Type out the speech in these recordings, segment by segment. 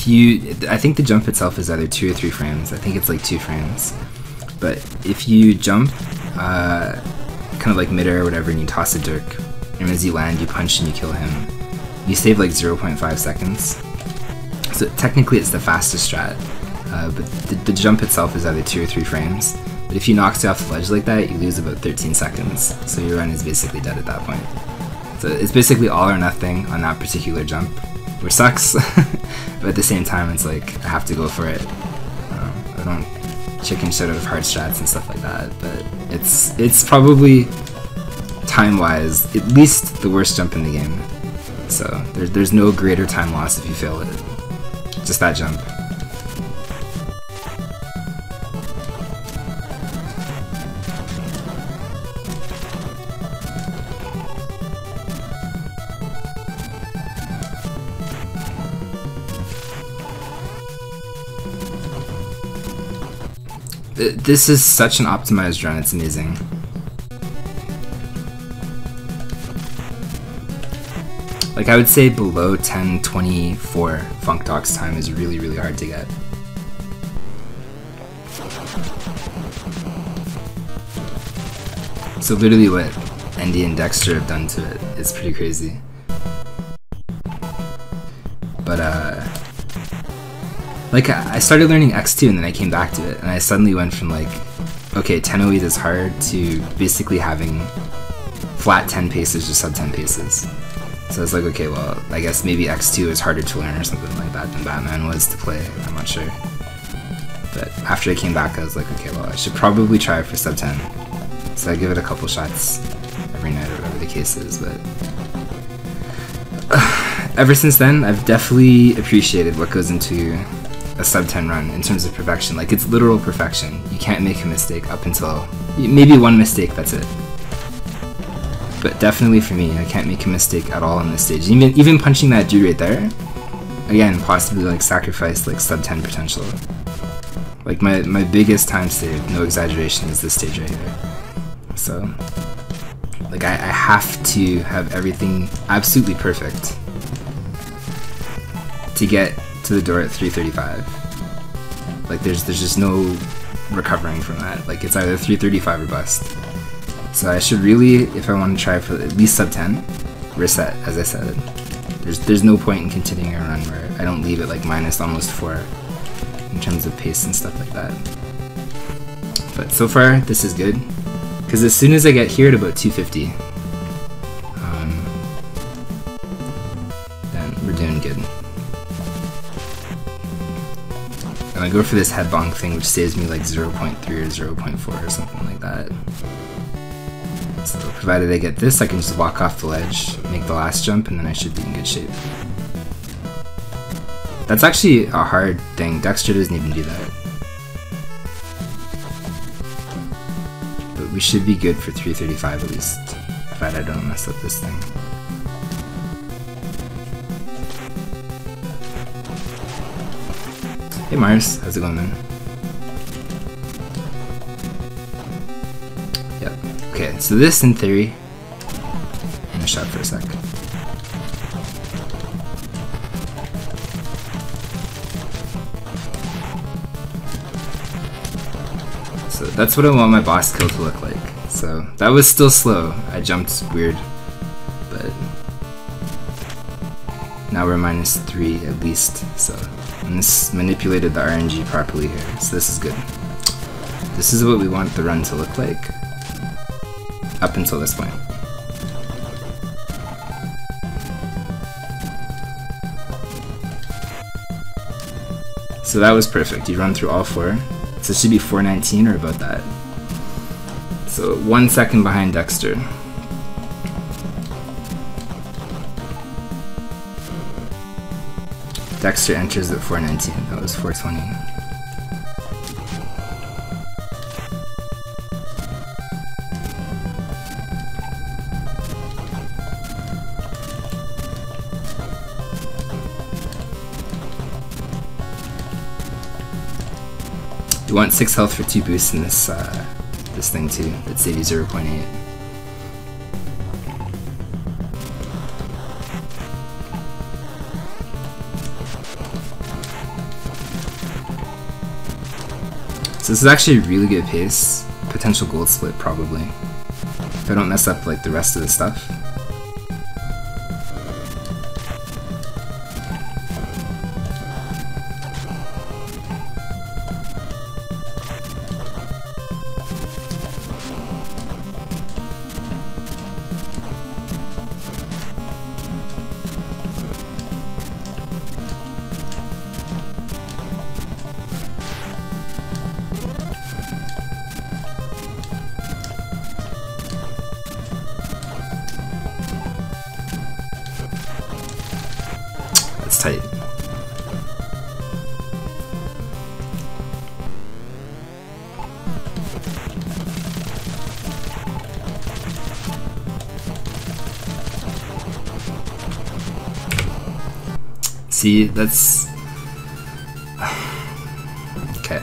if you, I think the jump itself is either 2 or 3 frames. I think it's like 2 frames. But if you jump kind of like midair or whatever and you toss a dirk, and as you land you punch and you kill him, you save like 0.5 seconds. So technically it's the fastest strat, but the jump itself is either 2 or 3 frames. But if you knock you off the ledge like that, you lose about 13 seconds. So your run is basically dead at that point. So it's basically all or nothing on that particular jump, which sucks. But at the same time, it's like I have to go for it. I don't chicken shit out of hard strats and stuff like that. But it's probably time-wise at least the worst jump in the game. So there's no greater time loss if you fail it. Just that jump. This is such an optimized run, it's amazing. Like I would say below 10:24 Funk Doc's time is really, really hard to get. So literally what Andy and Dexter have done to it is pretty crazy. But like I started learning X2 and then I came back to it and I suddenly went from like, okay, 1008 is hard to basically having flat 10 paces to sub 10 paces. So I was like, okay, well, I guess maybe X2 is harder to learn or something like that than Batman was to play, I'm not sure. But after I came back I was like, okay, well, I should probably try for sub 10. So I give it a couple shots every night or whatever the case is, but ever since then I've definitely appreciated what goes into a sub 10 run in terms of perfection. Like it's literal perfection. You can't make a mistake up until maybe one mistake, that's it. But definitely for me, I can't make a mistake at all on this stage. Even punching that dude right there, again, possibly like sacrifice like sub 10 potential. Like my biggest time save, no exaggeration, is this stage right here. So like I have to have everything absolutely perfect to get to the door at 335. Like there's just no recovering from that. Like it's either 335 or bust. So I should really, if I want to try for at least sub 10, reset, as I said. There's no point in continuing a run where I don't leave it like minus almost 4 in terms of pace and stuff like that. But so far, this is good. Because as soon as I get here at about 250, then we're doing good. And I go for this head bonk thing, which saves me like 0.3 or 0.4 or something like that. So provided I get this, I can just walk off the ledge, make the last jump, and then I should be in good shape. That's actually a hard thing. Dexter doesn't even do that. But we should be good for 335 at least, provided I don't mess up this thing. Hey Mars, how's it going, man? Yep. Okay, so this in theory, I'm gonna shut for a sec. So that's what I want my boss kill to look like. So that was still slow. I jumped weird, but now we're -3 at least. So. And this manipulated the RNG properly here, so this is good. This is what we want the run to look like up until this point. So that was perfect. You run through all 4. So it should be 419 or about that. So 1 second behind Dexter. Dexter enters at 419, that was 420. You want 6 health for 2 boosts in this this thing too, that save you 0.8. So this is actually a really good pace. Potential gold split probably. If I don't mess up like the rest of the stuff. That's tight. See, that's okay.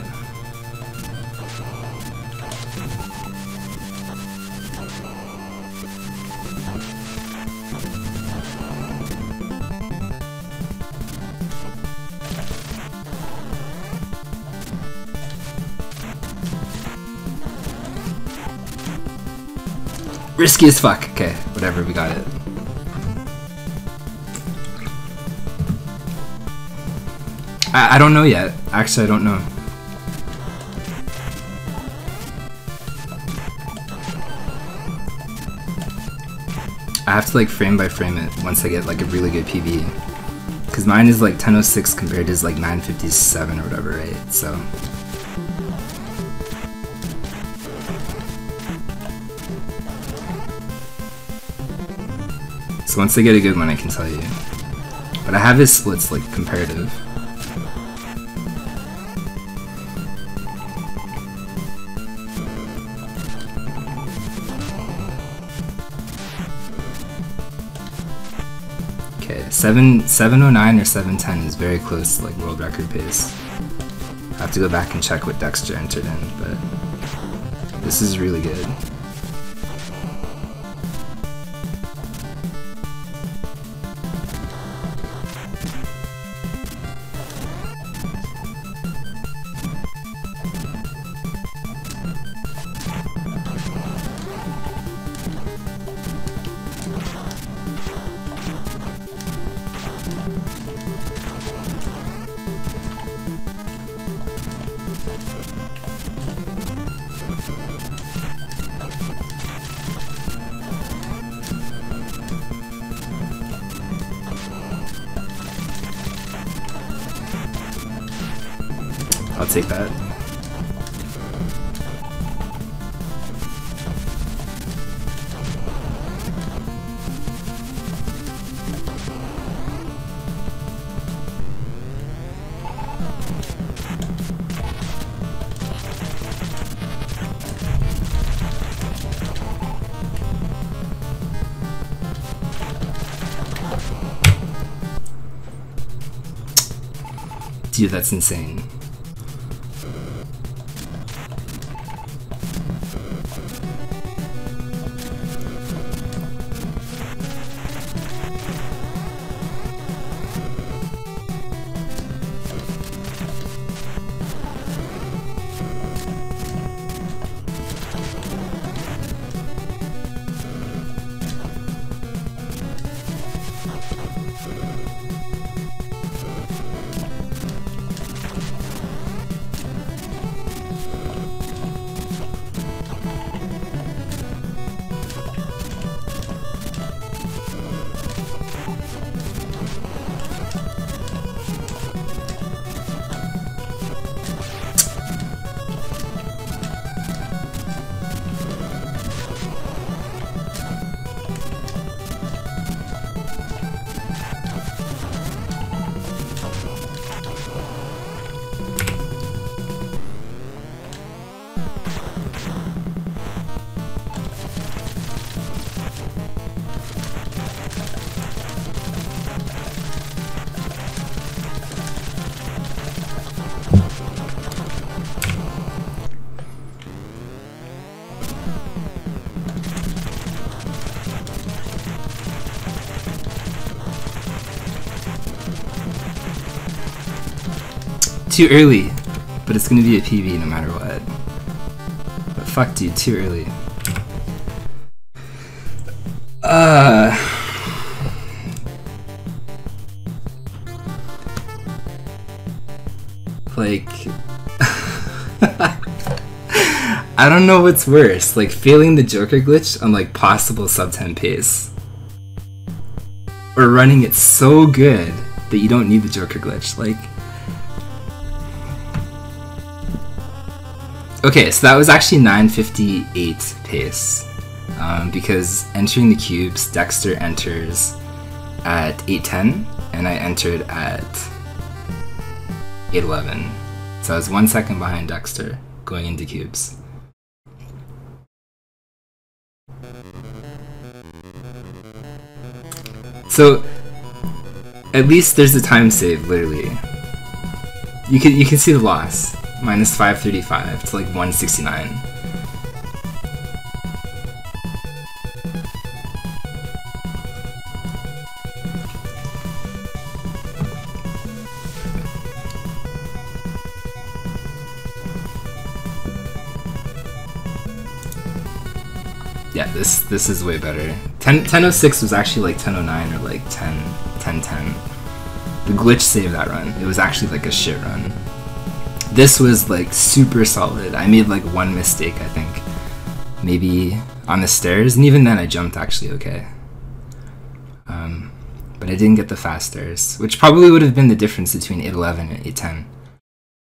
Risky as fuck. Okay, whatever, we got it. I don't know yet. Actually, I don't know. I have to like frame by frame it once I get like a really good PB. Cause mine is like 1006 compared to his like 957 or whatever, right? So. So once I get a good one, I can tell you. But I have his splits like comparative. Okay, 709 or 710 is very close to like world record pace. I have to go back and check what dxtr entered in, but this is really good. I'll take that. Dude, that's insane. Too early, but it's gonna be a PB no matter what. fuck, dude? Too early. Like, I don't know what's worse, like failing the Joker glitch on like possible sub 10 pace, or running it so good that you don't need the Joker glitch. Like, okay, so that was actually 958 pace, because entering the cubes, Dexter enters at 810, and I entered at 811. So I was 1 second behind Dexter going into cubes. So at least there's a time save, literally. You can see the loss. Minus 535 to like 169. Yeah, this is way better. 1006 was actually like 1009 or like 1010. The glitch saved that run. It was actually like a shit run. This was like super solid. I made like one mistake, I think. Maybe on the stairs, and even then I jumped actually okay. But I didn't get the fast stairs, which probably would have been the difference between 811 and 810.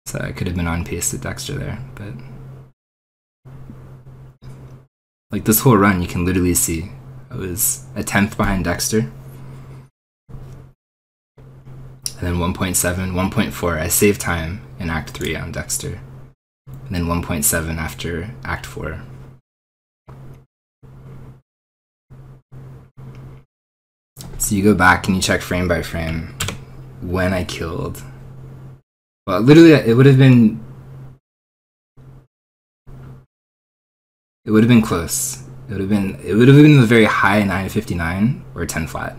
So I could have been on pace with Dexter there, but... Like this whole run, you can literally see I was a 10th behind Dexter. And then 1.7, 1.4, I saved time in Act 3 on Dexter. And then 1.7 after Act 4. So you go back and you check frame by frame when I killed. Well, literally, it would have been close. It would have been the very high 959 or 10 flat.